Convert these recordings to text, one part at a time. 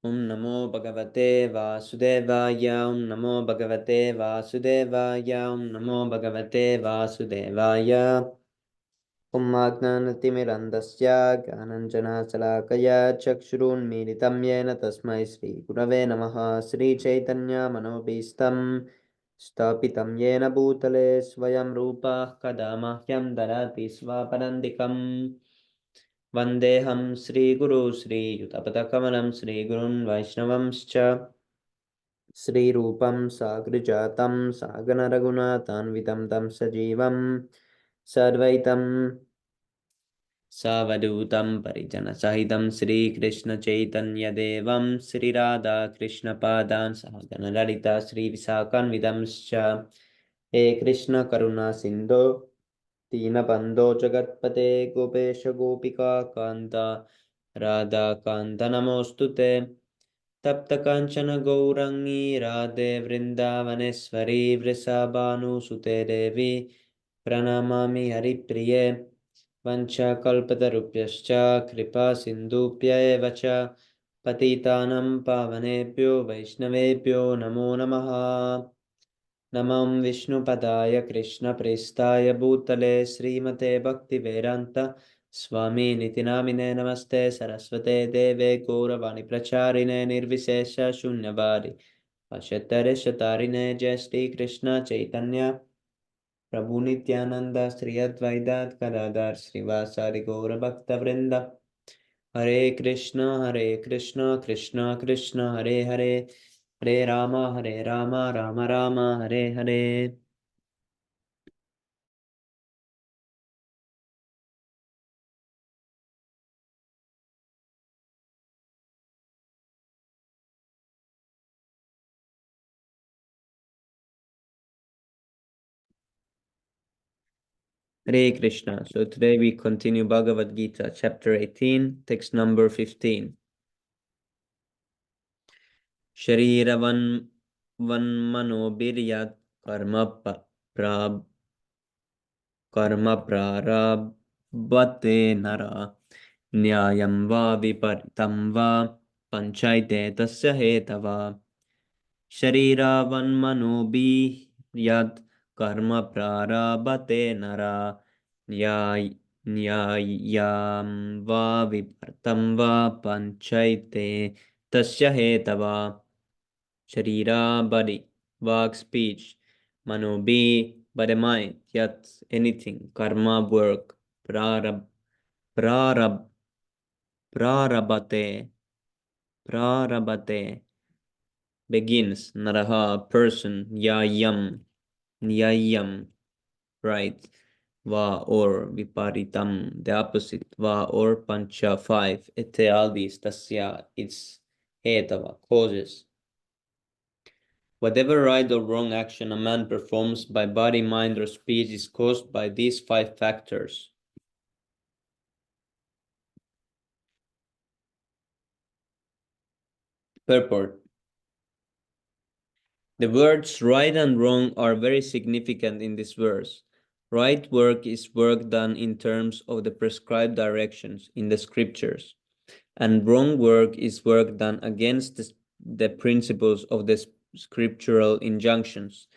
Om Namo Bhagavate Vasudevaya. Om Namo Bhagavate Vasudevaya. Om Namo Bhagavate Vasudevaya. Om Agnanatimirandasya Gyananjanasalakaya Chakshurunmilitam Yena Tasmai Sri Gurave Namaha. Sri Chaitanya Manobhistam Stapitam Yena Bhutale Swayam Rupa Kadamahyam Darati Swaparandikam Vandeham Sri Guru Sri Yutapatakamanam Sri Gurun Vaishnavamscha Sri Rupam Sagrijatam Sagana Raghunathanvitam Tam Sajivam Sadvaitam Savadutam Parijana Sahitam Sri Krishna Chaitanya Devam Sri Radha Krishna Padan Sahagana Lalita Sri Visakanvidamscha He Krishna Karuna Sindhu Dinabandho Jagatpate Gopesha Gopika Kanta Radha Kanta Namostute Tapta Kanchana Gourangi Radhe Vrindavaneshwari Vrisabhanu Sute Devi Pranamami Haripriye Vancha Kalpatarupyascha Kripa Sindhupya Evacha Patitanam Pavanebhyo Vaishnavebhyo Namo Namaha Namam Vishnupadaya Krishna Prestaya Bhutale Srimate Bhakti Vedanta Swami Nitinamine Namaste Saraswate Deve Gauravani Pracharine Nirvisesha Shunyavadi Vashatare Shatarine Jai Shri Krishna Chaitanya Prabhu Nityananda Sri Advaita Kadadar Srivasari Gaura Bhakta Vrinda Hare Krishna Krishna Krishna Hare Hare Hare Rama Rama Rama Hare Hare. Hare Krishna. So today we continue Bhagavad Gita, chapter 18, text number 15. Shariravan vanmanobhiryat karma prarabhate nara nyayam va viparitam va panchaite tasya hetava Shariravan manobhiryat karma prarabhate nara nyayam va vipartam va panchaite tasya hetava Sharira body, vak speech, manobhi body mind, yat anything, karma work, prarab prarabhate prarabhate begins naraha person nyayam right va or viparitam the opposite va or pancha five ete all these tasya its hetava causes whatever right or wrong action a man performs by body mind or speech is caused by these five factors. Purport. The words right and wrong are very significant in this verse. Right work is work done in terms of the prescribed directions in the scriptures, and wrong work is work done against the principles of the scriptural injunctions.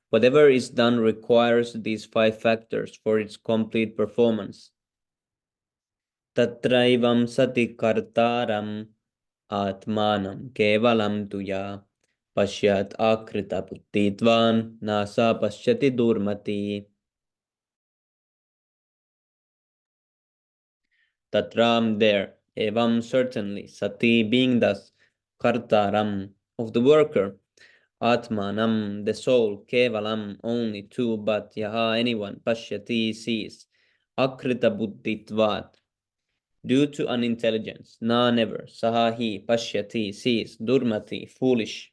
Whatever is done requires these five factors for its complete performance. Tatraivam sati kartaram atmanam kevalam tuya pashyat akrita buddhitvan nasa pashyati durmati. Tatram there, evam certainly, sati being thus, kartaram of the worker, atmanam the soul, kevalam only two, but yaha anyone, pashyati sees, akrita buddhitvat due to unintelligence, na never, sahahi, pashyati, sees, durmati, foolish.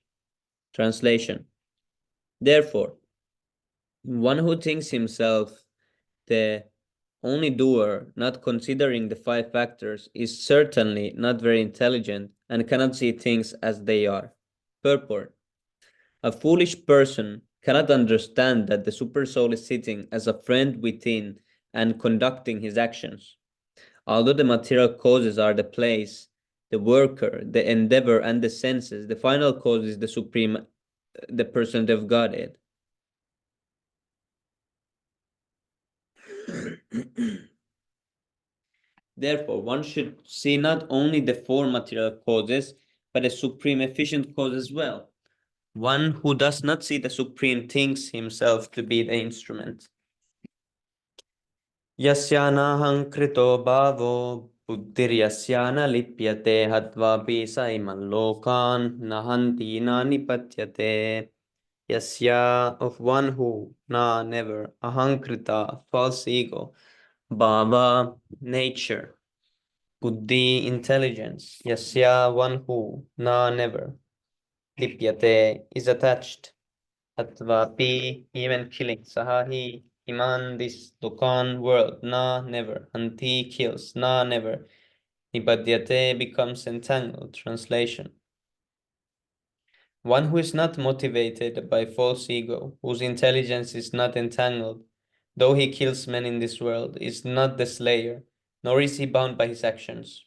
Translation. Therefore, one who thinks himself the only doer, not considering the five factors, is certainly not very intelligent and cannot see things as they are. Purport. A foolish person cannot understand that the Supersoul is sitting as a friend within and conducting his actions. Although the material causes are the place the worker, the endeavor, and the senses. The final cause is the supreme, the personality of Godhead. Therefore, one should see not only the four material causes, but a supreme efficient cause as well. One who does not see the supreme thinks himself to be the instrument. Yasyanahan krito bhavo buddhiryasya lipyate hatvapi saiman lokan nahanti na nipatyate. Yasya, of one who, na, never, ahankrita, false ego, bhava, nature, buddhi, intelligence, yasya, one who, na, never, lipyate, is attached, atvapi, even killing, sahahi, iman, this lokan, world, na, never, anti, kills, na, never, nipadyate, becomes entangled. Translation. One who is not motivated by false ego, whose intelligence is not entangled, though he kills men in this world, is not the slayer, nor is he bound by his actions.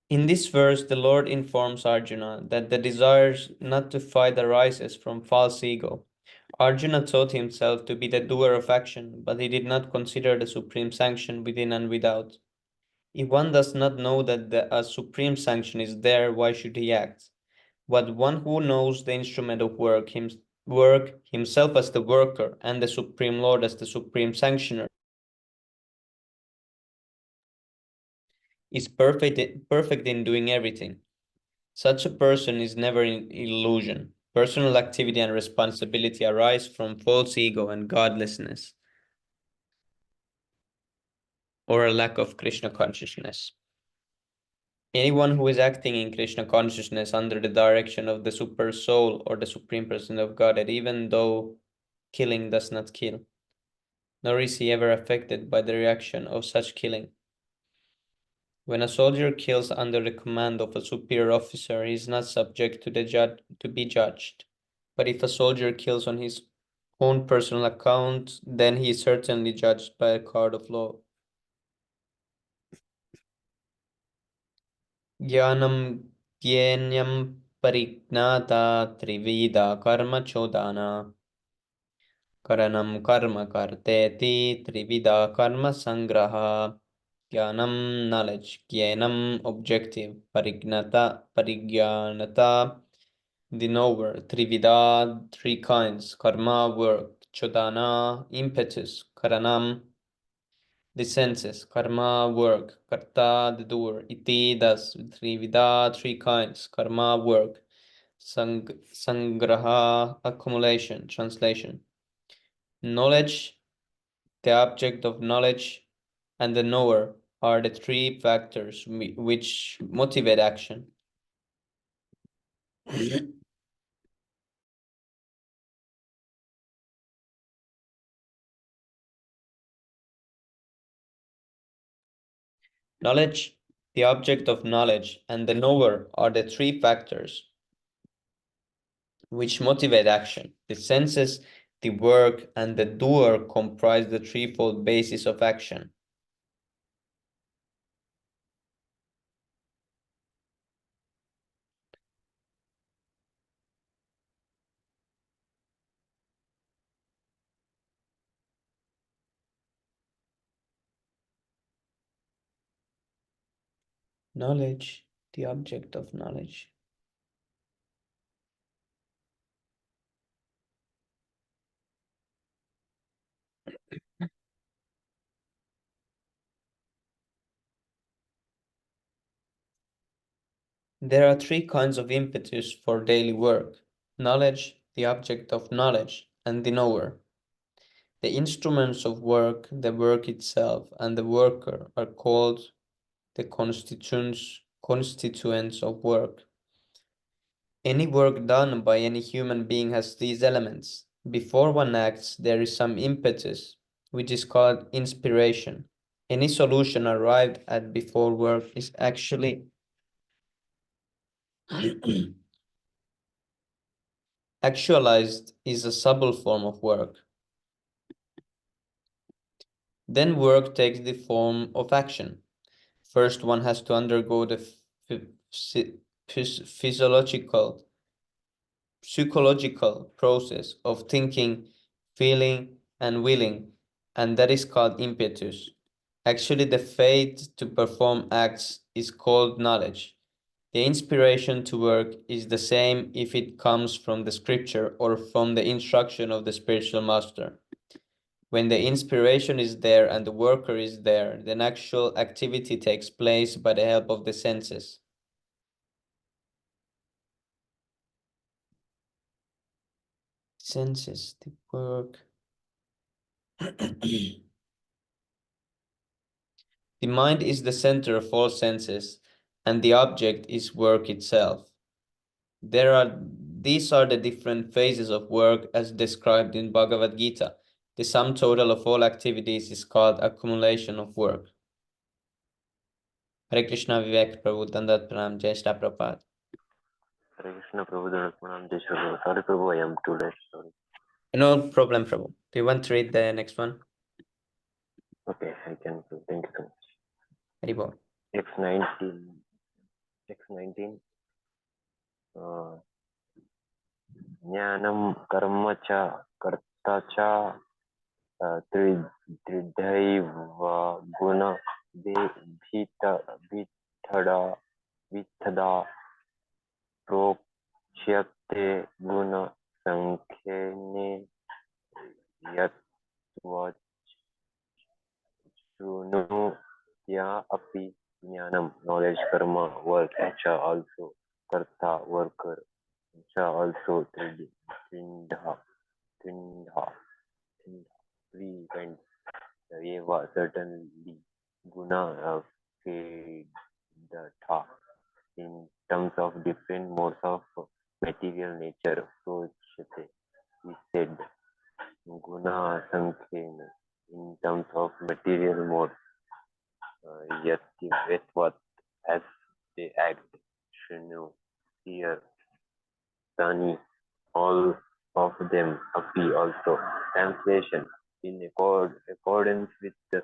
In this verse, the Lord informs Arjuna that the desire not to fight arises from false ego. Arjuna taught himself to be the doer of action, but he did not consider the supreme sanction within and without. If one does not know that a supreme sanction is there, why should he act? But one who knows the instrument of work, himself as the worker, and the Supreme Lord as the supreme sanctioner, is perfect in doing everything. Such a person is never in illusion. Personal activity and responsibility arise from false ego and godlessness, or a lack of Krishna consciousness. Anyone who is acting in Krishna consciousness under the direction of the super soul or the supreme person of Godhead, even though killing does not kill, nor is he ever affected by the reaction of such killing. When a soldier kills under the command of a superior officer, he is not subject to be judged. But if a soldier kills on his own personal account, then he is certainly judged by a court of law. Jnanam jnanyam parignata trivida karma chodana karanam karma karteti trivida karma sangraha. Jnanam, knowledge, jnanam, objective, parigyanata, the knower, trivida, three kinds, karma, work, chodana, impetus, karanam, the senses, karma, work, karta, the doer, iti, thus, trivida, three kinds, karma, work, sangraha, accumulation, translation. Knowledge, the object of knowledge, and the knower are the three factors which motivate action. Knowledge, the object of knowledge, and the knower are the three factors which motivate action. The senses, the work, and the doer comprise the threefold basis of action. Knowledge, the object of knowledge. There are three kinds of impetus for daily work: knowledge, the object of knowledge, and the knower. The instruments of work, the work itself, and the worker are called the constituents of work. Any work done by any human being has these elements. Before one acts, there is some impetus, which is called inspiration. Any solution arrived at before work is actually Actualized is a subtle form of work. Then work takes the form of action. First, one has to undergo the psychological process of thinking, feeling, and willing, and that is called impetus. Actually, the fate to perform acts is called knowledge. The inspiration to work is the same if it comes from the scripture or from the instruction of the spiritual master. When the inspiration is there and the worker is there, then actual activity takes place by the help of the senses. Senses, the work. The mind is the center of all senses, and the object is work itself. These are the different phases of work as described in Bhagavad Gita. The sum total of all activities is called accumulation of work. Hare Krishna, Vivek Prabhu, Dandat Pranam, Jai Shri Prabhupada. Hare Krishna, Prabhu, Dandat Pranam, Jai Shri Prabhu. Sorry, Prabhu, I am too late. Sorry. No problem, Prabhu. Do you want to read the next one? Okay, I can. Thank you so much. Haribol. X19. Jnanam karma cha karta cha tridhaiva guna vithada prokshate guna sankhene yatva shunu ya api jnanam, knowledge, karma, work, acha, also, karta, worker, cha, also, trinda, three kinds, eva, certainly, guna, kedata, in terms of different modes of material nature, prochate, he said, guna sankhena, in terms of material mode, yatvat, as they act, shunu, here, tani, all of them, api, also. Translation: in accordance with the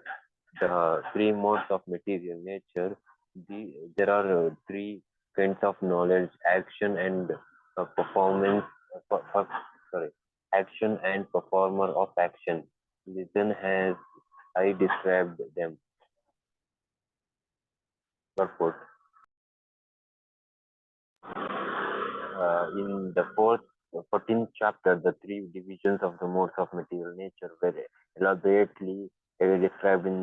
three modes of material nature, there are three kinds of knowledge: action and performance. Sorry, action and performer of action. Listen as I described them. Purport. In the 14th chapter, the three divisions of the modes of material nature were elaborately described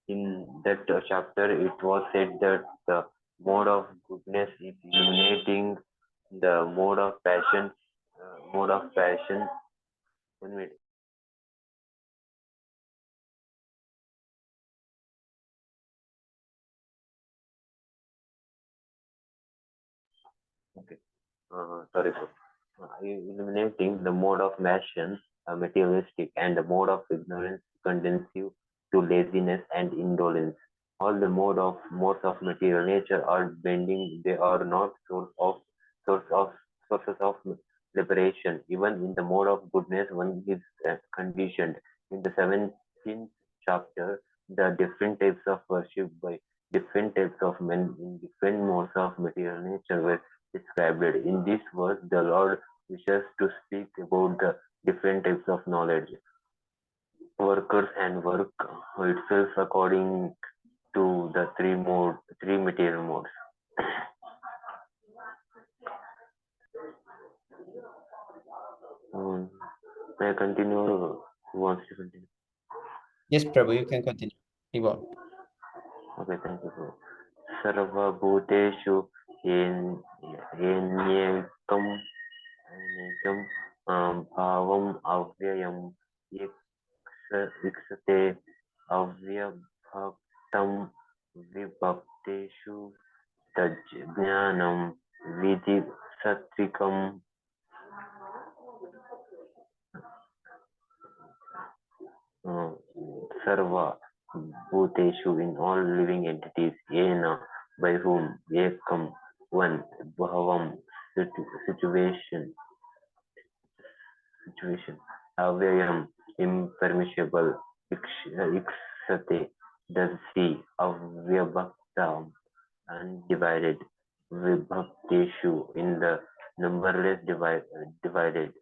in that chapter. It was said that the mode of goodness is illuminating the mode of passion. One minute. Okay. Sorry, sir. Eliminating the mode of passion, materialistic, and the mode of ignorance, conducive to laziness and indolence. All the modes of material nature are bending. They are not source of sources of liberation. Even in the mode of goodness, one is conditioned. In the 17th chapter, the different types of worship by different types of men in different modes of material nature were described. In this verse, the Lord wishes to speak about the different types of knowledge, workers, and work itself according to the three material modes. May I continue or who wants to continue? Yes, Prabhu, you can continue. Haribol. Okay, thank you. Sarva Bhuteshu Yenyekam Bhavam Avyayam Iksate Avyabhaktam Vibhakteshu Tajnanam Vidhi Satrikam. Sarva Bhuteshu, in all living entities, Yena, by whom, Ekam, situation. Avyayam, impermissible, iksate, the sea, avyabhaktam, undivided, vibhakteshu, in the numberless divided,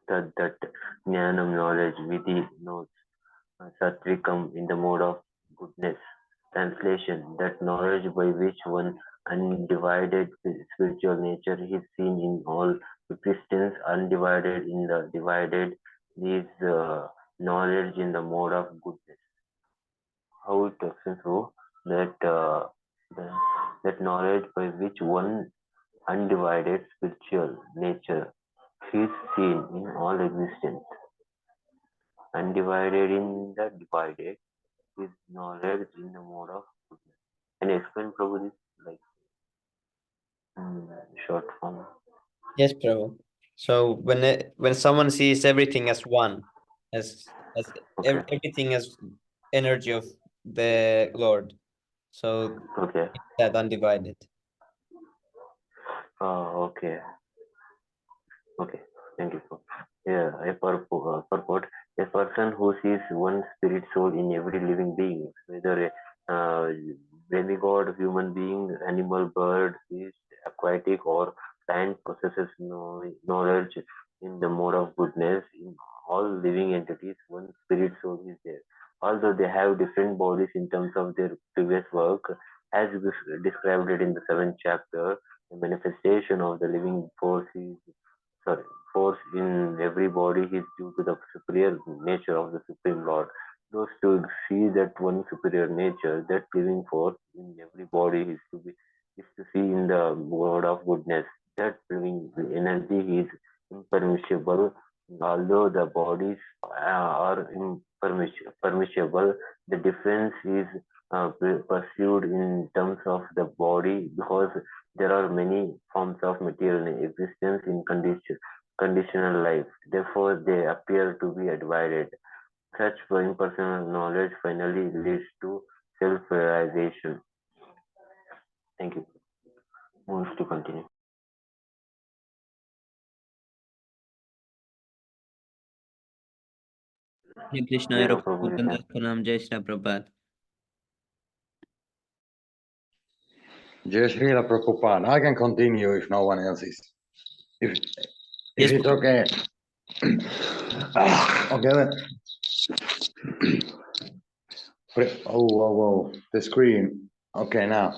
that jnanam, knowledge, vidhi, knows, satvikam, in the mode of goodness. Translation: that knowledge by which one undivided spiritual nature is seen in all existence, undivided in the divided, is knowledge in the mode of goodness. How it explains so that that knowledge by which one undivided spiritual nature is seen in all existence, undivided in the divided, is knowledge in the mode of goodness. Can you explain, Prabhu, this like short form? Yes, Prabhu. So when someone sees everything as one, as Okay. everything as energy of the Lord, so Okay. that undivided. Okay. Okay. Thank you. Yeah, purport. A person who sees one spirit soul in every living being, whether a demigod, human being, animal, bird, beast, aquatic, or plant, possesses knowledge in the mode of goodness. In all living entities, one spirit soul is there. Although they have different bodies in terms of their previous work, as described it in the 7th chapter, the manifestation of the living force is sorry, force in every body is due to the superior nature of the Supreme Lord. Those to see that one superior nature, that living force in every body is to see in the word of goodness. That living energy is impermissible. Although the bodies are permissible, the difference is pursued in terms of the body, because there are many forms of material existence in conditional life. Therefore, they appear to be divided. Such impersonal knowledge finally leads to self-realization. Thank you. Who wants to continue? Hare Krishna, Vero Prabhu, you Aeropurtam can. Pranam, Jai Shri Prabhupada. Jai Srila Prabhupada. I can continue if no one else is. If Yes, it's Prabhu. okay. Okay then. Oh, the screen. Okay, now.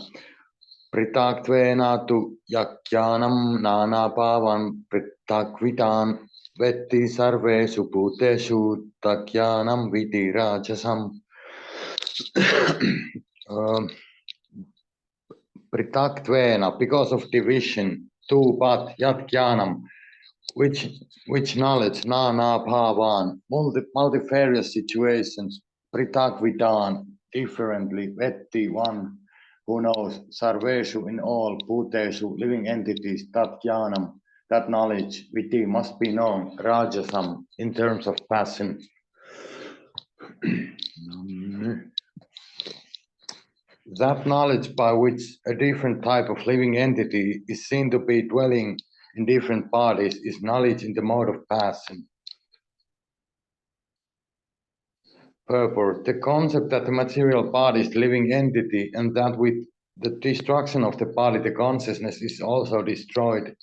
Pritaktvenā tu yakyanam nānāpāvan pritakvitān vetti sarvesu bhūtesu takyanam viti rajasam. Pritaktvenā, because of division, tu pat yakyanam, which knowledge, nānāpāvan, multifarious situations, pritakvitān, differently, vetti, one, who knows, sarveshu, in all, bhuteshu, living entities, tat jnanam, that knowledge, viti, must be known, rajasam, in terms of passion. That knowledge by which a different type of living entity is seen to be dwelling in different bodies is knowledge in the mode of passion. Purport: the concept that the material body is the living entity and that with the destruction of the body the consciousness is also destroyed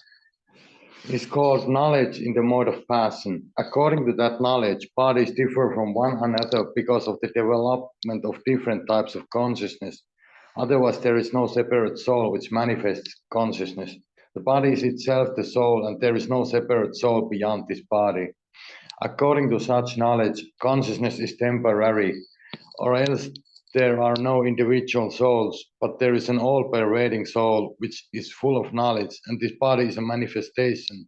is called knowledge in the mode of passion. According to that knowledge, bodies differ from one another because of the development of different types of consciousness. Otherwise, there is no separate soul which manifests consciousness. The body is itself the soul, and there is no separate soul beyond this body. According to such knowledge, consciousness is temporary, or else there are no individual souls, but there is an all-pervading soul which is full of knowledge, and this body is a manifestation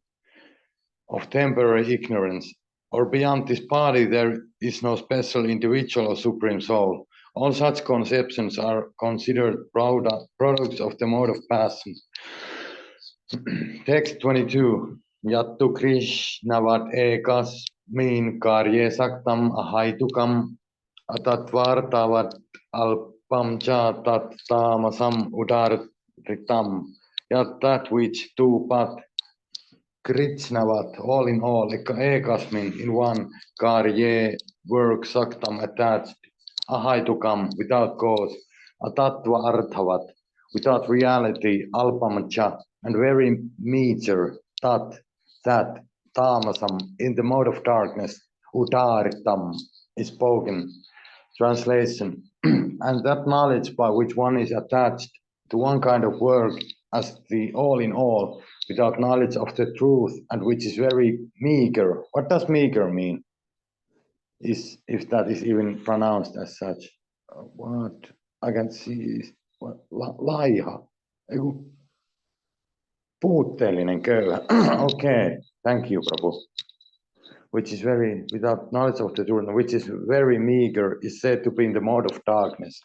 of temporary ignorance. Or beyond this body, there is no special individual or supreme soul. All such conceptions are considered products of the mode of passion. Text 22. Yattu Krishnavat ekasmin karye saktam ahaitukam atatvartavat alpam cha tat tamasam udarritam. yat that which two but kritsnavat, all in all, ekasmin, in one, karye, work, saktam, attached, ahaitukam, without cause, atatva arthavat, without reality, alpamacha, and very meager, tat, that, tamasam, in the mode of darkness, udaritam, is spoken. Translation. And that knowledge by which one is attached to one kind of work as the all in all, without knowledge of the truth, and which is very meager. What does meager mean? Is if that is even pronounced as such. What I can see is laiha. Eiku, puutteellinen köyhä. Okay, thank you, Prabhu. Which is very, without knowledge of the truth, which is very meager, is said to be in the mode of darkness.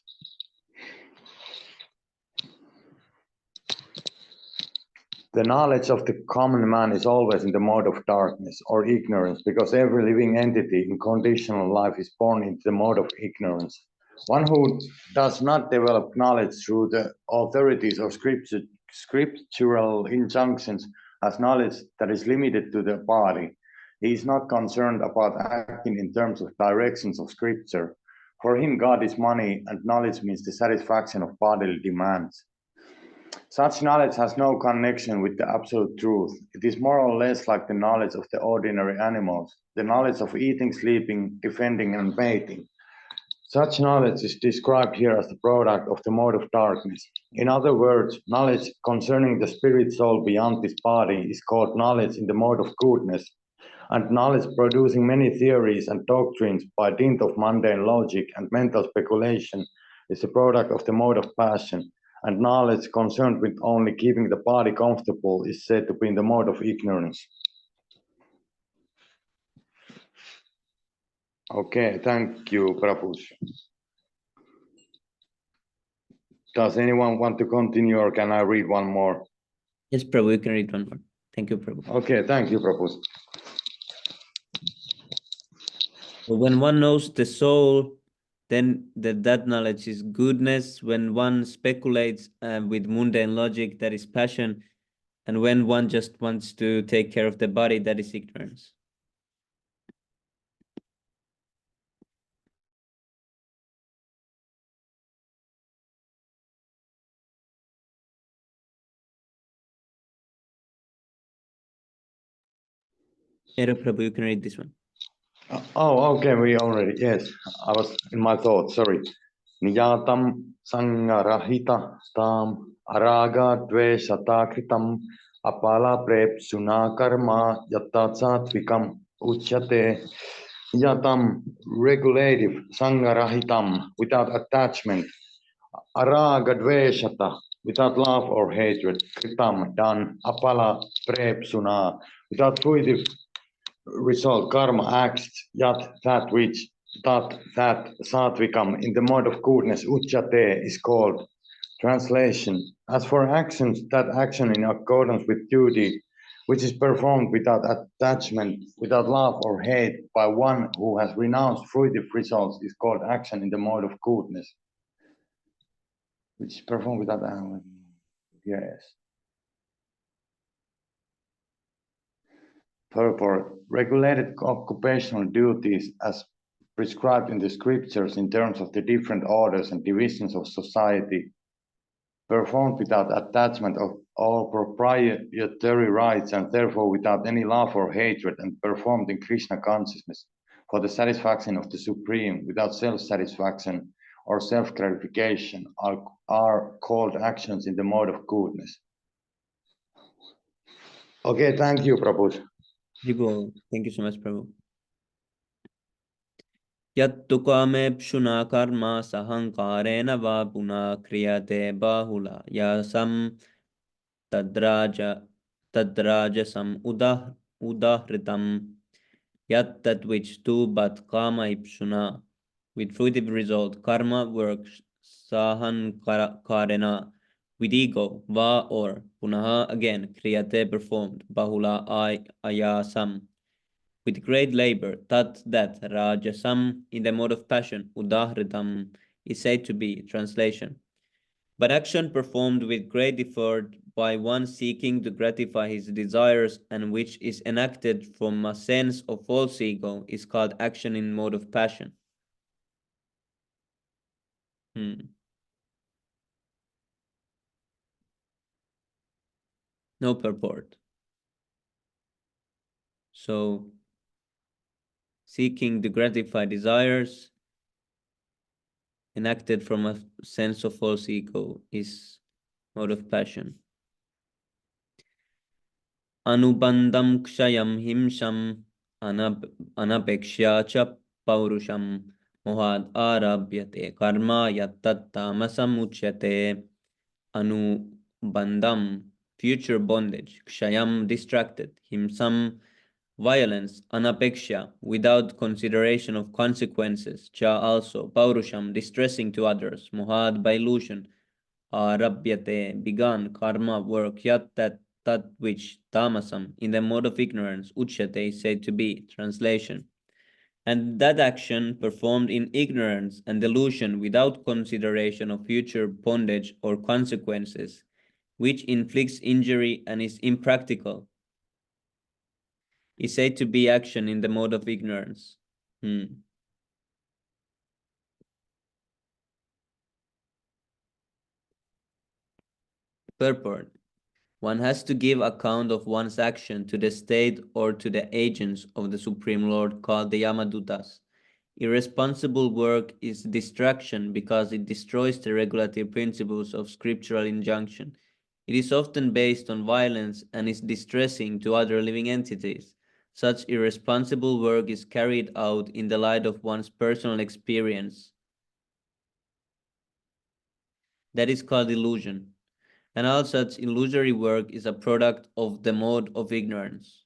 The knowledge of the common man is always in the mode of darkness or ignorance, because every living entity in conditional life is born into the mode of ignorance. One who does not develop knowledge through the authorities or scriptural injunctions has knowledge that is limited to the body. He is not concerned about acting in terms of directions of scripture. For him, God is money, and knowledge means the satisfaction of bodily demands. Such knowledge has no connection with the absolute truth. It is more or less like the knowledge of the ordinary animals, the knowledge of eating, sleeping, defending, and mating. Such knowledge is described here as the product of the mode of darkness. In other words, knowledge concerning the spirit soul beyond this body is called knowledge in the mode of goodness, and knowledge producing many theories and doctrines by dint of mundane logic and mental speculation is the product of the mode of passion, and knowledge concerned with only keeping the body comfortable is said to be in the mode of ignorance. Okay, thank you, Prabhu. Does anyone want to continue, or can I read one more? Yes, Prabhu, you can read one more. Thank you, Prabhu. Okay, thank you, Prabhu. When one knows the soul, then that knowledge is goodness. When one speculates with mundane logic, that is passion. And when one just wants to take care of the body, that is ignorance. Ero Prabhu, you can read this one. Oh, okay, we already, yes, I was in my thoughts, sorry. Niyatam sangarahita tam araga dveshata kritam apala prepsuna karma yatta satvikam uchyate. Niyatam, regulative, sangarahitam, without attachment, araga dveshata, without love or hatred, kritam, done, apala prepsuna, without fruitive result, karma, acts, yat, that which, that satvikam, in the mode of goodness, uchyate, is called. Translation. As for actions, that action in accordance with duty, which is performed without attachment, without love or hate, by one who has renounced fruitive results, is called action in the mode of goodness. Which is performed without, yes. Purport. Regulated occupational duties as prescribed in the scriptures in terms of the different orders and divisions of society, performed without attachment of all proprietary rights and therefore without any love or hatred, and performed in Krishna consciousness for the satisfaction of the Supreme without self-satisfaction or self-gratification are called actions in the mode of goodness. Okay, thank you, Prabhu. You go. Thank you so much, Prabhu. Yattu kamepshuna karma sahankarena va puna kriyate bahula yasam tadrajasam udahritam yat that which too but kama ipshuna with fruitive result karma works sahankarena with ego va or punaha again kriyate performed bahula ayasam with great labor, that rajasam in the mode of passion, udahritam is said to be translation. but action performed with great effort by one seeking to gratify his desires and which is enacted from a sense of false ego is called action in mode of passion. No purport. So, seeking to gratify desires enacted from a sense of false ego is mode of passion. Anubandam kshayam himsham anapekshya cha paurusham mohad arabhyate karma yattat tamasam uchyate. Anubandam, future bondage, kshayam, distracted, himsam, violence, anapeksha, without consideration of consequences, cha also, paurusham, distressing to others, mohad, by illusion, arabhyate, begun, karma, work, yat, that which, tamasam, in the mode of ignorance, uchyate, is said to be, translation. And that action performed in ignorance and delusion without consideration of future bondage or consequences, which inflicts injury and is impractical, is said to be action in the mode of ignorance. Purport. One has to give account of one's action to the state or to the agents of the Supreme Lord called the Yamadutas. Irresponsible work is distraction because it destroys the regulatory principles of scriptural injunction. It is often based on violence and is distressing to other living entities. Such irresponsible work is carried out in the light of one's personal experience. That is called illusion. And all such illusory work is a product of the mode of ignorance.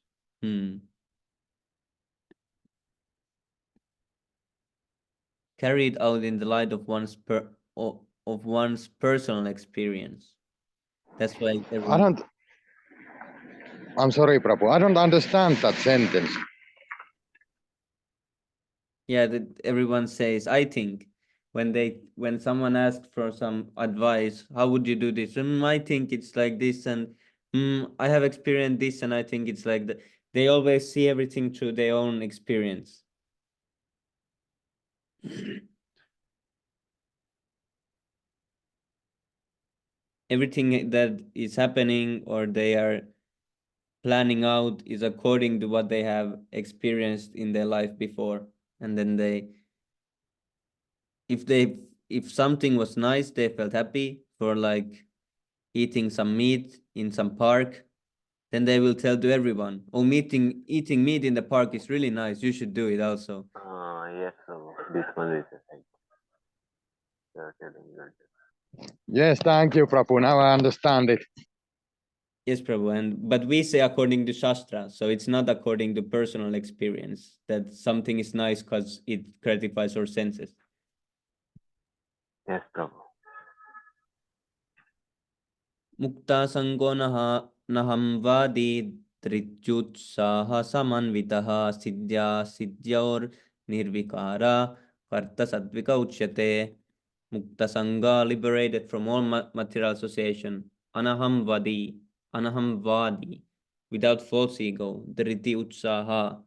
Carried out in the light of one's personal experience. That's why everyone. I'm sorry, Prabhu. I don't understand that sentence. Yeah, that everyone says, I think. When someone asks for some advice, how would you do this? I think it's like this, and I have experienced this, and I think it's like that. They always see everything through their own experience. Everything that is happening or they are planning out is according to what they have experienced in their life before, and then if something was nice, they felt happy for like eating some meat in some park, then they will tell to everyone, oh, eating meat in the park is really nice, you should do it also. Yes, this one is the thing. You're telling that. Yes, thank you, Prabhu. Now I understand it. Yes, Prabhu, but we say according to Shastra, so it's not according to personal experience that something is nice because it gratifies our senses. Yes, Prabhu. Mukta sango naham vadi trityutsaha samanvitaha siddhya siddhyor nirvikara karta sadvika uchyate. Mukta sangha, liberated from all material association. Anaham vadi, without false ego. Dhriti utsaha,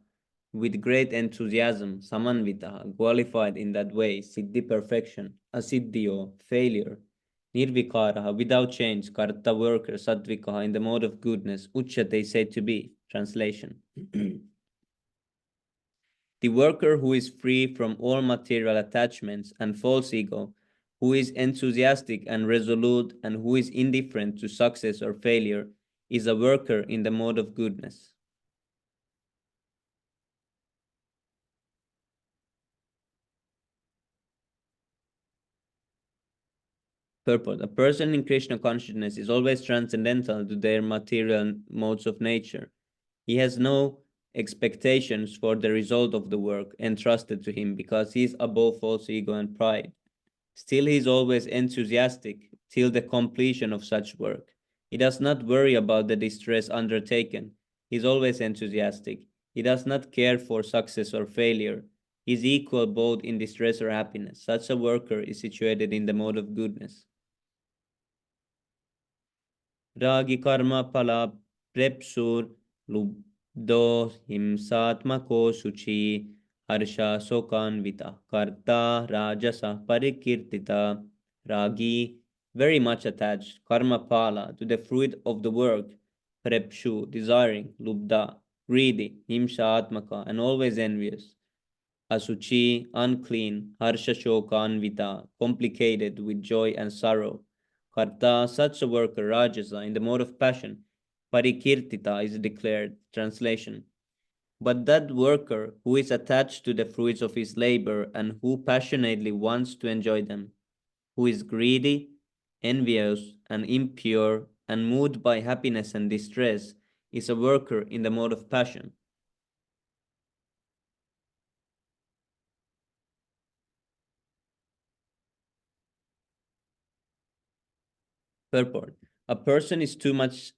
with great enthusiasm. Samanvitaha, qualified in that way. Siddhi, perfection. Asiddhyo, failure. Nirvikaraha, without change. Karta, worker. Satvikaha, in the mode of goodness. Uchyate, said to be. Translation. The worker who is free from all material attachments and false ego, who is enthusiastic and resolute, and who is indifferent to success or failure, is a worker in the mode of goodness. Purport. A person in Krishna consciousness is always transcendental to their material modes of nature. He has no expectations for the result of the work entrusted to him because he is above false ego and pride. Still, he is always enthusiastic till the completion of such work. He does not worry about the distress undertaken. He is always enthusiastic. He does not care for success or failure. He is equal both in distress or happiness. Such a worker is situated in the mode of goodness. Ragi karma pala prepsur lubdo himsatmako suchi harsha sokanvita karta rajasa parikirtita. Ragi, very much attached, karma pala, to the fruit of the work, prepshu, desiring, lubda, greedy, himsa atmaka, and always envious. Asuchi, unclean, harsha shokanvita, complicated with joy and sorrow. Karta, such a worker, Rajasa, in the mode of passion. Parikirtita is declared, translation. But that worker who is attached to the fruits of his labor and who passionately wants to enjoy them, who is greedy, envious, and impure, and moved by happiness and distress, is a worker in the mode of passion. Purport. A person is too much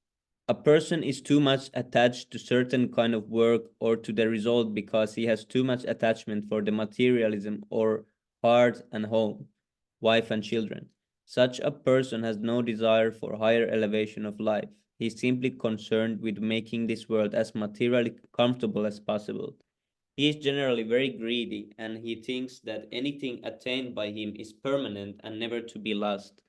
a person is too much attached to certain kind of work or to the result because he has too much attachment for the materialism or heart and home, wife and children. Such a person has no desire for higher elevation of life. He is simply concerned with making this world as materially comfortable as possible. He is generally very greedy and he thinks that anything attained by him is permanent and never to be lost.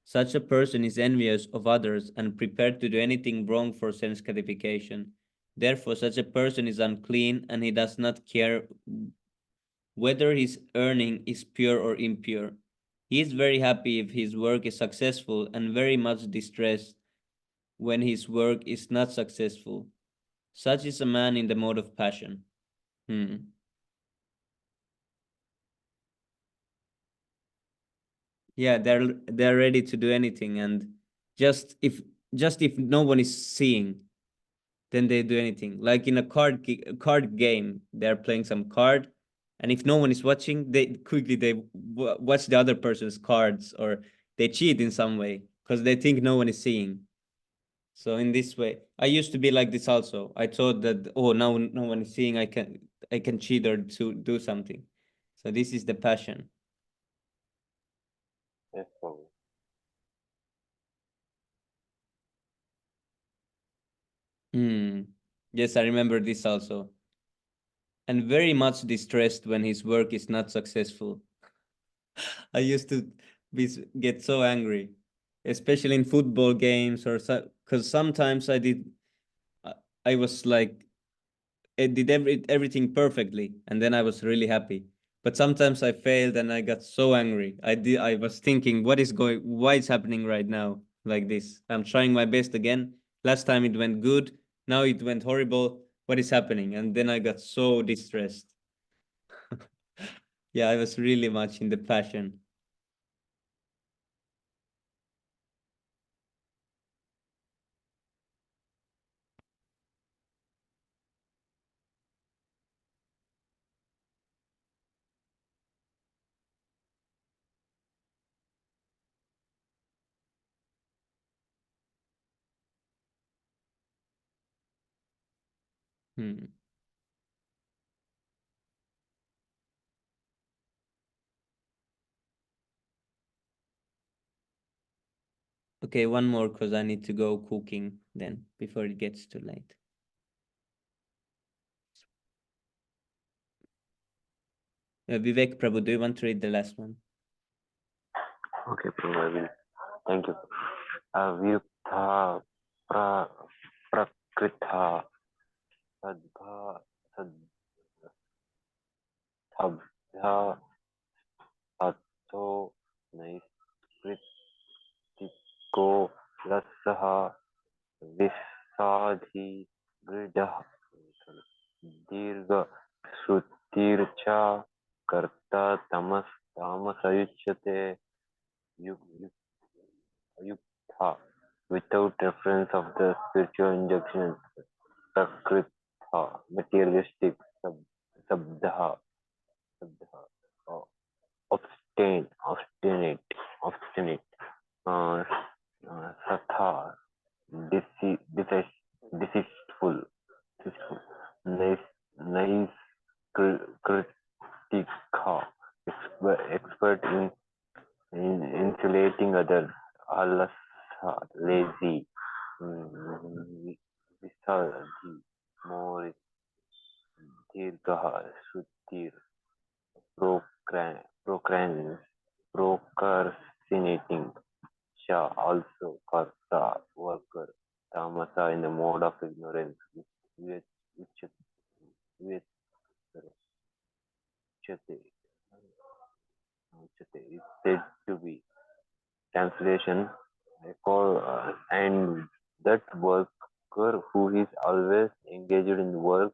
Such a person is envious of others and prepared to do anything wrong for sense gratification. Therefore, such a person is unclean and he does not care whether his earning is pure or impure. He is very happy if his work is successful and very much distressed when his work is not successful. Such is a man in the mode of passion. Hmm. Yeah, they're ready to do anything, and just if just if no one is seeing, then they do anything. Like in a card game, they're playing some card, and if no one is watching, they watch the other person's cards, or they cheat in some way because they think no one is seeing. So in this way, I used to be like this also. I thought that, oh, now no one is seeing, I can cheat or to do something. So this is the passion. Yes, Prabhu. Hmm. Yes, I remember this also. And very much distressed when his work is not successful. I used to get so angry, especially in football games or so, because sometimes I I was like, I did everything perfectly, and then I was really happy. But sometimes I failed and I got so angry. I was thinking, why is happening right now like this? I'm trying my best again. Last time it went good, now it went horrible. What is happening? And then I got so distressed. Yeah, I was really much in the passion. Hmm. Okay, one more because I need to go cooking then before it gets too late. Vivek Prabhu, do you want to read the last one? Okay, Prabhu, I will. Thank you. Avyukta pra, prakritha sadha sadhabhya sattho naiskritiko lasaha visadhi gridah dirga श्रुतिर्चा कर्ता तमस tamasayuchyate yukta without reference of the spiritual injunctions prakritha materialistic sabdha obstinate uh, satha deceitful nice kritika expert in insulating others, alasa, lazy, Visaldi, more Dirgaha, Sudhir, procrastinating, Sha, also Karta, worker, Tamasa in the mode of ignorance, which, which, which, is said to be translation and that worker who is always engaged in work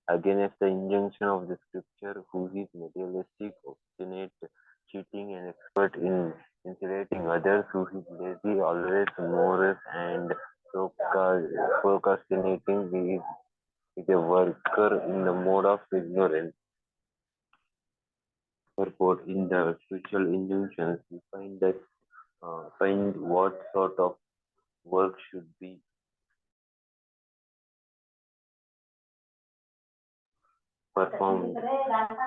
against the injunction of the scripture, who is materialistic, obstinate, cheating, and expert in insulating others, who is lazy, always morose, and procrastinating, is a worker in the mode of ignorance. Therefore, in the spiritual injunctions, we find what sort of work should be performed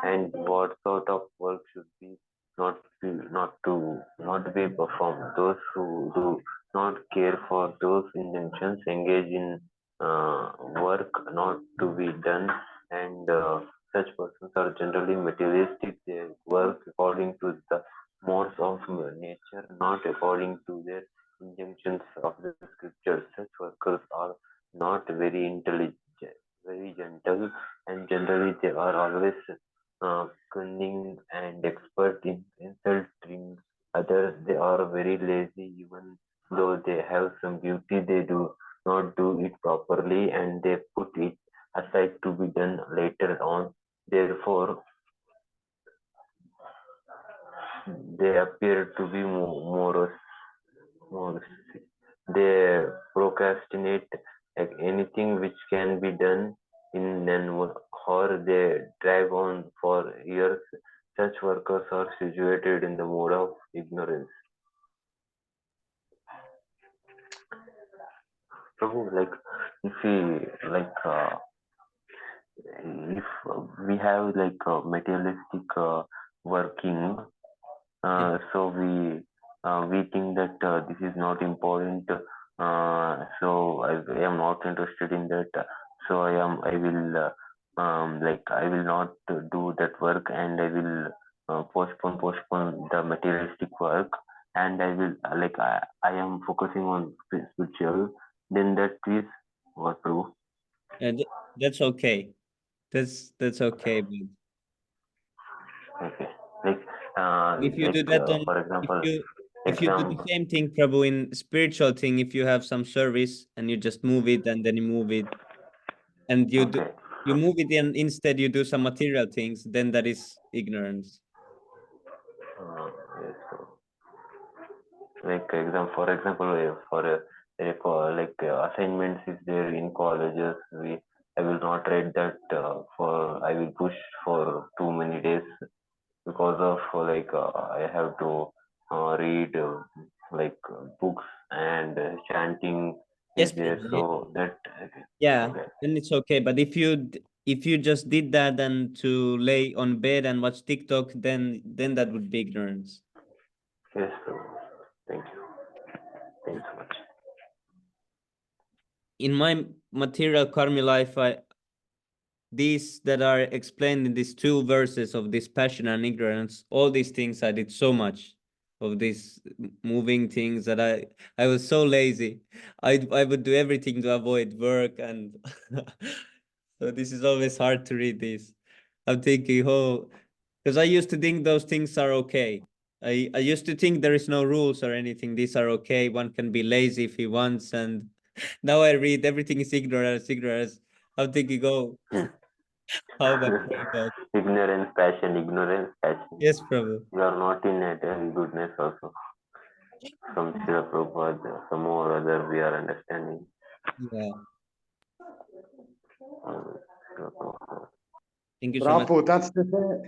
and what sort of work should be not be performed. Those who do not care for those injunctions engage in work not to be done, and such persons are generally materialistic. They work according to the modes of nature, not according to their injunctions of the scriptures. Such workers are not very intelligent, very gentle, and generally they are always cunning and expert in insulting others. They are very lazy, even though they have some beauty, they do not do it properly, and they put it aside to be done later on. Therefore, they appear to be more they procrastinate anything which can be done in an or they drag on for years. Such workers are situated in the mode of ignorance. So, like, if we if we have like materialistic working, so we think that this is not important. So I am not interested in that. So I will I will not do that work, and I will postpone the materialistic work, and I will I am focusing on spiritual. Then that is what true. That's okay. That's okay. But Okay, like if you do that, then for if example, you do the same thing, Prabhu, in spiritual thing, if you have some service and you just move it and then you move it and okay. you move it and instead you do some material things, then that is ignorance. Yes, so like for example for assignments is there in colleges. I will not read that for I will push for too many days because of I have to read books, and chanting is Yes, there, Prabhu. so that Yeah, okay. then it's okay. But if you just did that and to lay on bed and watch TikTok, then that would be ignorance. Yes, so thank you, thanks so much. In my material karma life, these that are explained in these two verses of this passion and ignorance, all these things I did so much of these moving things that I was so lazy. I would do everything to avoid work, and so this is always hard to read this. I'm thinking, oh, because I used to think those things are okay. I used to think there is no rules or anything. These are okay. One can be lazy if he wants, and now I read everything is ignorance, ignorance. I'm thinking, oh, how am I praying God? Ignorance, passion. Yes, Prabhu. You are not in it, and goodness also. From Srila Prabhupada, some or other we are understanding. Yeah. Srila Prabhupada. Thank you so much. Prabhu, that's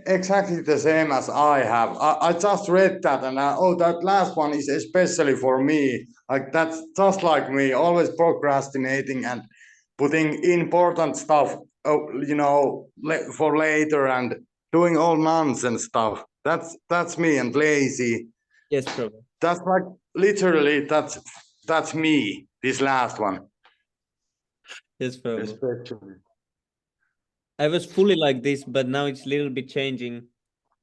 exactly the same as I have. I just read that, and that last one is especially for me. Like that's just like me, always procrastinating and putting important stuff, for later and doing all nonsense stuff. That's me and lazy. Yes, Prabhu. That's like literally that's that's me, this last one. Yes, Prabhu. Especially. I was fully like this, but now it's a little bit changing.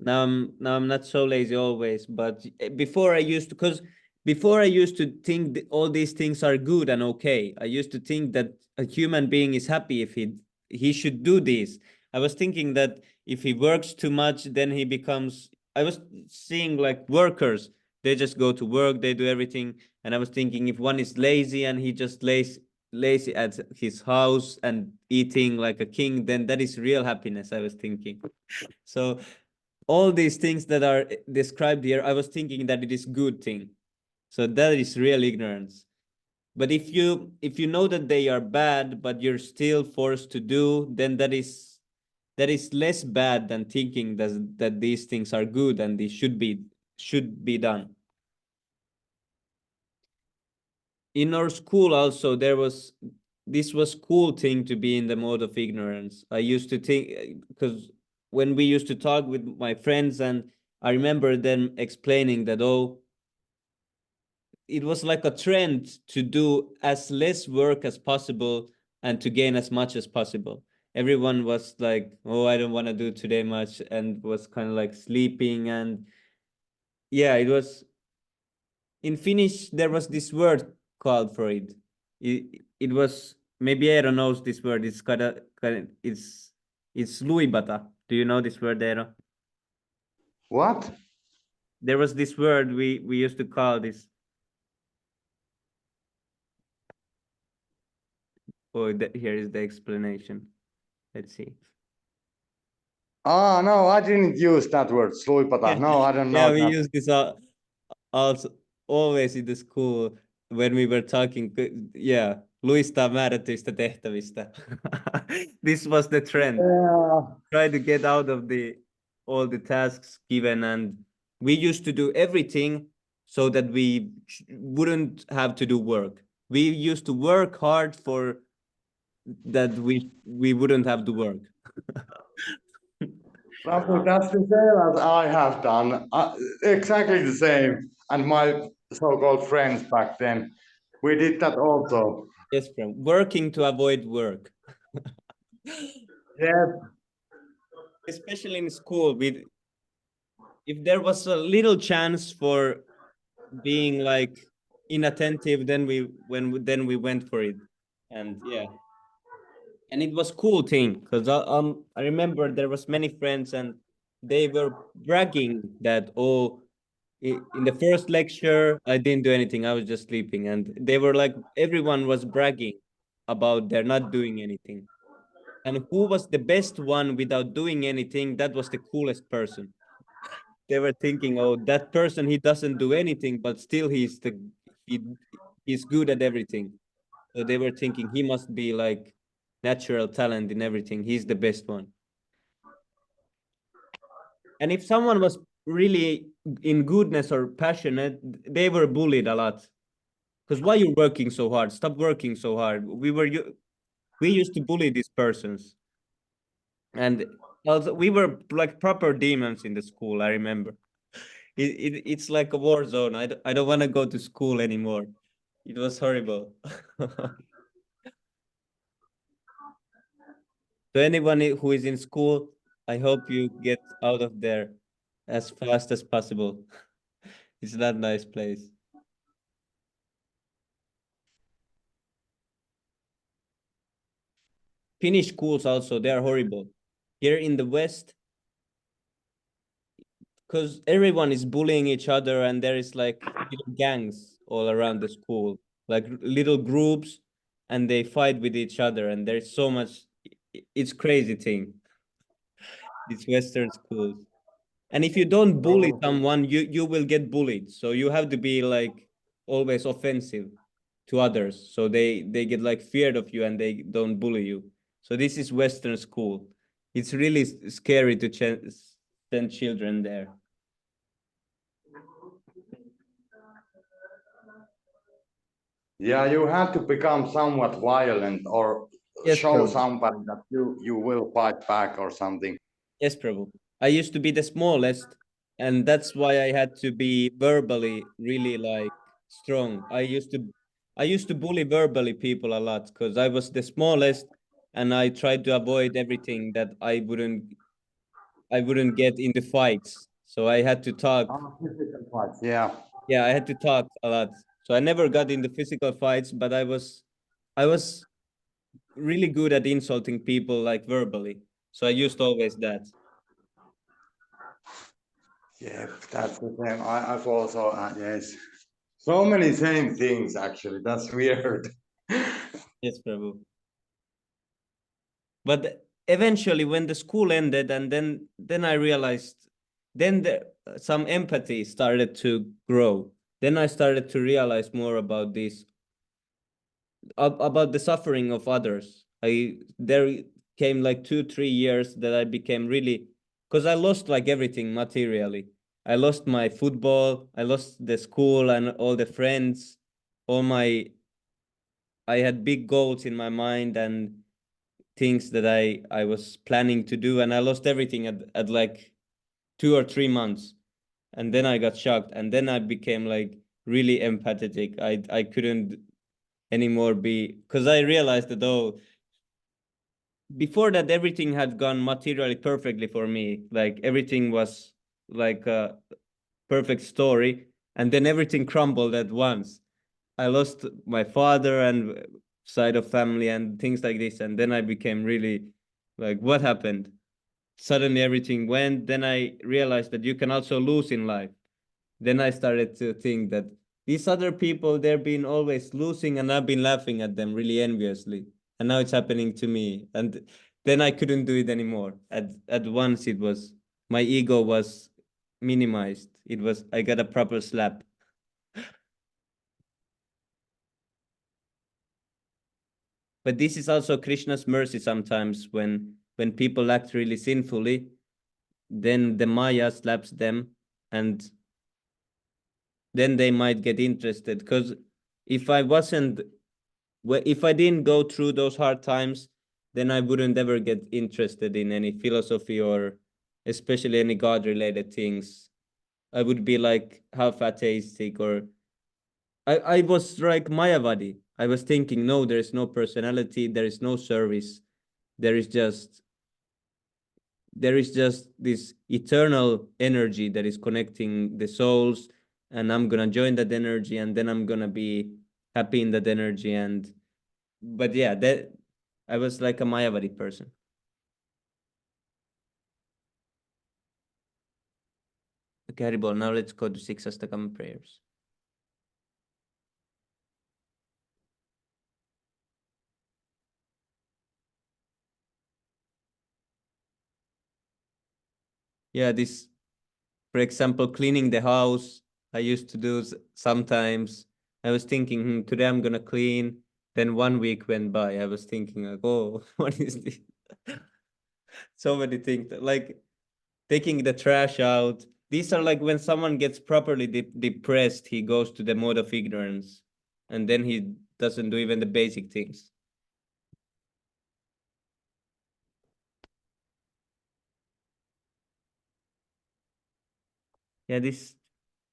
Now I'm not so lazy always, but before I used to, because before I used to think all these things are good and okay. I used to think that a human being is happy if he should do this. I was thinking that if he works too much, then he becomes. I was seeing like workers. They just go to work, they do everything, and I was thinking if one is lazy and he just lazy at his house and eating like a king, then that is real happiness, I was thinking. So all these things that are described here, I was thinking that it is good thing. So that is real ignorance. But if you know that they are bad, but you're still forced to do, then that is less bad than thinking that these things are good and they should be done. In our school also this was cool thing to be in the mode of ignorance. I used to think, because when we used to talk with my friends, and I remember them explaining that, oh, it was like a trend to do as less work as possible and to gain as much as possible. Everyone was like, oh, I don't want to do today much, and was kind of like sleeping. And yeah, it was in Finnish, there was this word called for it. It was, maybe Eero knows this word. It's it's luibata. Do you know this word, Eero? What? There was this word we used to call this. Oh, here is the explanation. Let's see. No, I didn't use that word, sluipata. No, I don't know Yeah, we that. use this also always in the school when we were talking. Yeah, luistaa määrätyistä tehtävistä. This was the trend. Yeah. Try to get out of all the tasks given, and we used to do everything so that we wouldn't have to do work. We used to work hard for that we wouldn't have to work. Rafu, that's the same as I have done. Exactly the same. And my so-called friends back then, we did that also. Yes, from working to avoid work. Yeah. Especially in school, if there was a little chance for being like inattentive, then we went for it. And yeah, and it was cool thing, because I remember there was many friends, and they were bragging that, oh, in the first lecture I didn't do anything, I was just sleeping. And they were like, everyone was bragging about they're not doing anything, and who was the best one without doing anything, that was the coolest person. They were thinking, oh, that person, he doesn't do anything, but still he he's good at everything. So they were thinking he must be like natural talent in everything. He's the best one. And if someone was really in goodness or passionate, they were bullied a lot. Because why you working so hard? Stop working so hard. We used to bully these persons, and also we were like proper demons in the school. I remember. It's like a war zone. I don't want to go to school anymore. It was horrible. So anyone who is in school, I hope you get out of there as fast as possible. It's not a nice place. Finnish schools also, they are horrible. Here in the West, because everyone is bullying each other, and there is like little gangs all around the school, like little groups, and they fight with each other, and there's so much. It's crazy thing. It's Western schools. And if you don't bully someone, you will get bullied. So you have to be like always offensive to others, so they get like feared of you and they don't bully you. So this is Western school. It's really scary to send children there. Yeah, you have to become somewhat violent or Yes, show Prabhu. somebody that you will fight back or something. Yes, Prabhu. I used to be the smallest, and that's why I had to be verbally really like strong. I used to I used to bully verbally people a lot because I was the smallest and I tried to avoid everything that I wouldn't get into fights. So I had to talk. Physical fights, yeah. Yeah, I had to talk a lot. So I never got into physical fights, but I was really good at insulting people like verbally. So I used always that. Yeah, that's the same. I've also, yes. So many same things, actually. That's weird. Yes, Prabhu. But eventually, when the school ended, and then I realized, then some empathy started to grow. Then I started to realize more about this, about the suffering of others. There came like 2 3 years that I became really, because I lost like everything materially. I lost my football, I lost the school and all the friends, all my I had big goals in my mind and things that I was planning to do, and I lost everything at like 2 or 3 months. And then I got shocked, and then I became like really empathetic. I couldn't anymore be, because I realized that, oh, before that everything had gone materially perfectly for me, like everything was like a perfect story, and then everything crumbled at once. I lost my father and side of family and things like this, and then I became really like, what happened? Suddenly everything went. Then I realized that you can also lose in life. Then I started to think that these other people, they've been always losing, and I've been laughing at them really enviously. And now it's happening to me. And then I couldn't do it anymore. At once it was, my ego was minimized. It was, I got a proper slap. But this is also Krishna's mercy sometimes, when people act really sinfully, then the Maya slaps them, and then they might get interested. Because if I wasn't, if I didn't go through those hard times, then I wouldn't ever get interested in any philosophy or especially any God related things. I would be like half atheistic, or I was like Mayavadi. I was thinking, no, there is no personality, there is no service, there is just this eternal energy that is connecting the souls, and I'm gonna join that energy, and then I'm gonna be happy in that energy. And but yeah, that I was like a Mayavadi person. Okay, Haribol, now let's go to six Astakam prayers. Yeah, this, for example, cleaning the house, I used to do sometimes. I was thinking, today I'm gonna clean. Then 1 week went by. I was thinking like, oh, what is this? So many things, like taking the trash out. These are like when someone gets properly depressed, he goes to the mode of ignorance, and then he doesn't do even the basic things. Yeah, this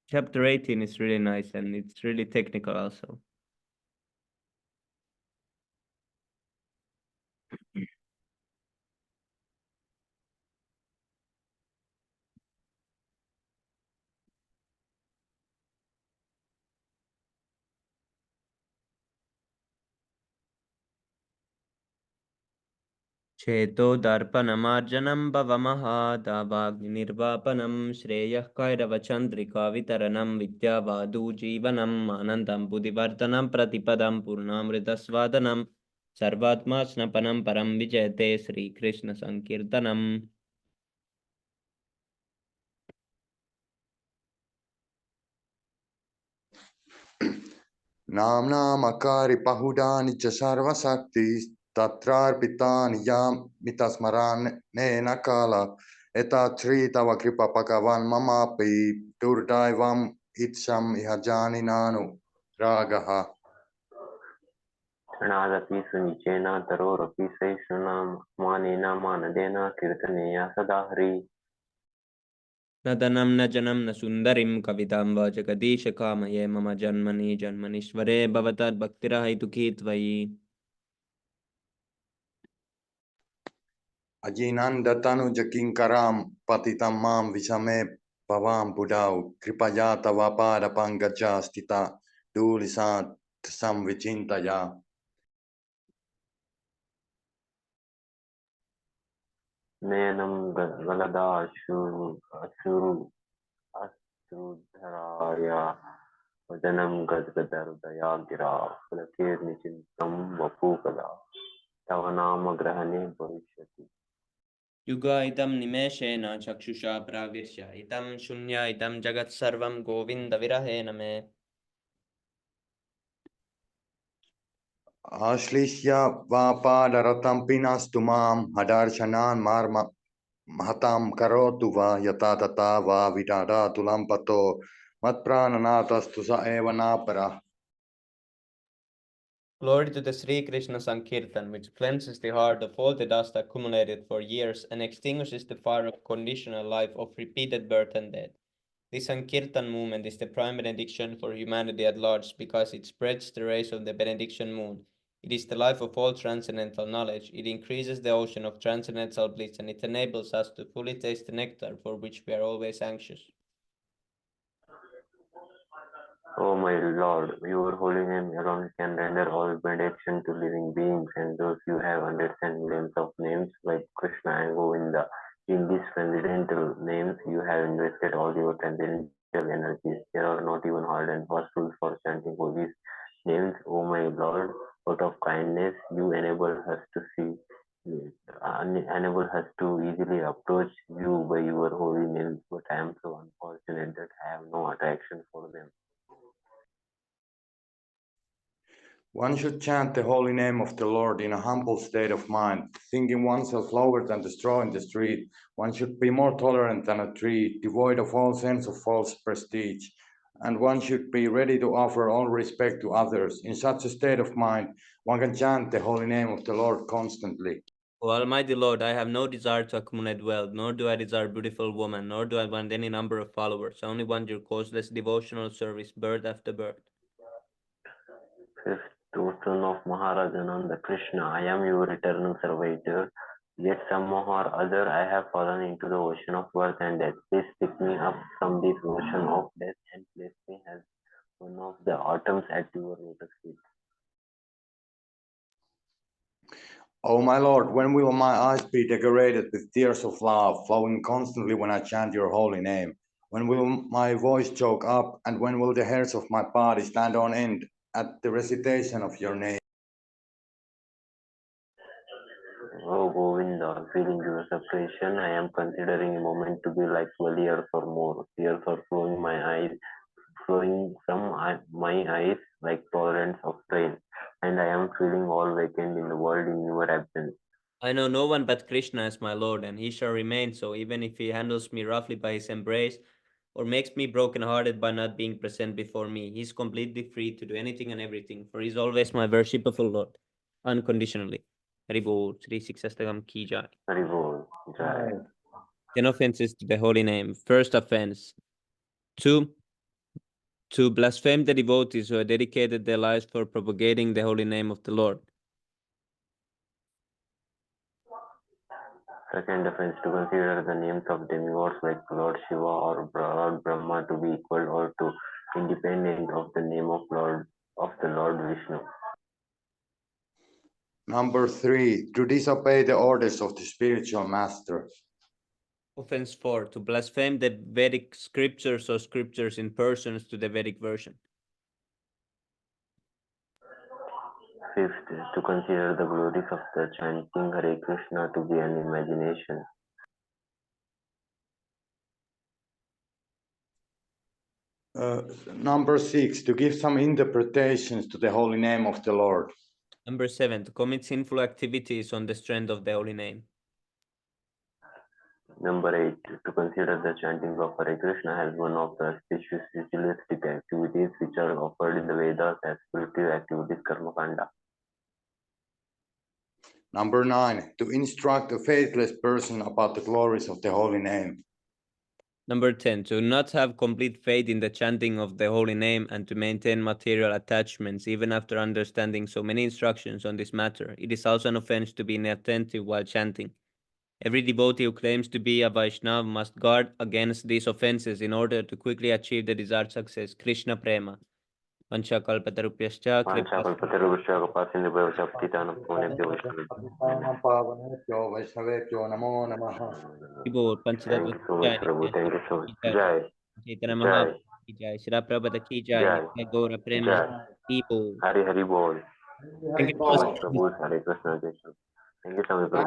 chapter 18 is really nice, and it's really technical also. चेतो दर्पणमार्जनं भवमहादावाग्निर्वापनं श्रेयः कैरवचन्द्रिका वितरणं विद्यावादुजीवनम् आनन्दं बुद्धिवर्धनं प्रतिपदं पूर्णामृतस्वादनं सर्वात्मा स्नपनं परं विजयते श्रीकृष्णसङ्कीर्तनम्. नाम्नामकारि पहुडानि च सर्वशक्ति तत्रार्पितानि यामितस्मरानेन काल एता श्री तव कृपा भगवान् ममापि दुर्दैवम् इत्थम् इह जानिनानु रागः क्षणादपि सुनिचेन तरोरपि सहिष्णुना मानेन मानदेन कीर्तनेया सदा हरि न धनं न जनं न सुन्दरीं कवितां वा जगदीश कामये मम जन्मनि जन्मनीश्वरे भवतद्भक्तिरहैतुकी त्वयि Ajinandatanuja kinkaram patitam mam visame pavam budau kripaya tava pada pangaja stita dulisat samvichintaya. नयनं गलदा अश्रु अश्रुधराया वदनं गद्गदहृदया गिरा पुलकेर्निचिन्तं वपुकदा तव नामग्रहणे भविष्यति युगा इदं निमेषेण चक्षुषा प्राविश्य इदं शून्य इदं जगत्सर्वं गोविन्दविरहेण मे Ashlishya vapada ratam pinastu mam hadarshanan marma mahatam karotu va yatatata va vidada tulampato matprananatastu sa eva napara. Glory to the Sri Krishna Sankirtan, which cleanses the heart of all the dust accumulated for years and extinguishes the fire of conditional life of repeated birth and death. The Sankirtan movement is the prime benediction for humanity at large because it spreads the rays of the benediction moon. It is the life of all transcendental knowledge. It increases the ocean of transcendental bliss and it enables us to fully taste the nectar for which we are always anxious. O my Lord, your holy name alone can render all benediction to living beings, and those you have hundreds and millions of names like Krishna and Govinda. In these transcendental names, you have invested all your transcendental energies. There are not even hard and fast rules for chanting for these names. O my Lord, out of kindness, you enable us to see, enable us to easily approach you by your holy names. But I am so unfortunate that I have no attraction for them. One should chant the holy name of the Lord in a humble state of mind, thinking oneself lower than the straw in the street. One should be more tolerant than a tree, devoid of all sense of false prestige. And one should be ready to offer all respect to others. In such a state of mind, one can chant the holy name of the Lord constantly. O Almighty Lord, I have no desire to accumulate wealth, nor do I desire beautiful women, nor do I want any number of followers. I only want your causeless devotional service, birth after birth. Fifth, O son of Maharajananda Krishna, I am your eternal servitor. Yet somehow or other I have fallen into the ocean of birth and death. Please pick me up from this ocean of death and place me as one of the atoms at your lotus feet. O my Lord, when will my eyes be decorated with tears of love, flowing constantly when I chant your holy name? When will my voice choke up, and when will the hairs of my body stand on end at the recitation of your name? Oh Govinda, feeling your separation, I am considering a moment to be like 12 years or more. Tears are flowing from my eyes like torrents of rain, and I am feeling all vacant in the world in your absence. I know no one but Krishna as my Lord, and he shall remain so, even if he handles me roughly by his embrace, or makes me broken-hearted by not being present before me. He is completely free to do anything and everything, for he is always my worshipful Lord, unconditionally. Haribol, Sri Siksastakam Ki Jai. Haribol, Jai. 10 offenses to the holy name. First offense. To blaspheme the devotees who have dedicated their lives for propagating the holy name of the Lord. Second offense, to consider the names of demigods like Lord Shiva or Lord Brahma to be equal or to independent of the name of the Lord Vishnu. Number 3, to disobey the orders of the spiritual master. Offense 4, to blaspheme the Vedic scriptures or scriptures in persons to the Vedic version. Fifth, to consider the glories of the chanting Hare Krishna to be an imagination. Number 6, to give some interpretations to the holy name of the Lord. Number 7, to commit sinful activities on the strength of the holy name. Number 8, to consider the chanting of Hare Krishna as one of the ritualistic activities which are offered in the Vedas as spiritual activities, Karma Kanda. Number 9, to instruct a faithless person about the glories of the holy name. Number 10, to not have complete faith in the chanting of the holy name and to maintain material attachments even after understanding so many instructions on this matter. It is also an offense to be inattentive while chanting. Every devotee who claims to be a Vaishnava must guard against these offenses in order to quickly achieve the desired success. Krishna Prema. Vanchakalpatarupyascha kripa पावनेभ्यो वैष्णवेभ्यो नमो नमः Thank you so much, Prabhu. Thank you so much. Jai, Chaitanya Jai, Mahaprabhu ki jai, Shri Prabhupada ki jai, Jai, Nitai Gaura Prema Jai. ki bol. Hari Hari Bol. Thank you So so much, much. Prabhu. Hare Krishna. Jai Shri. Thank you so much, Prabhu.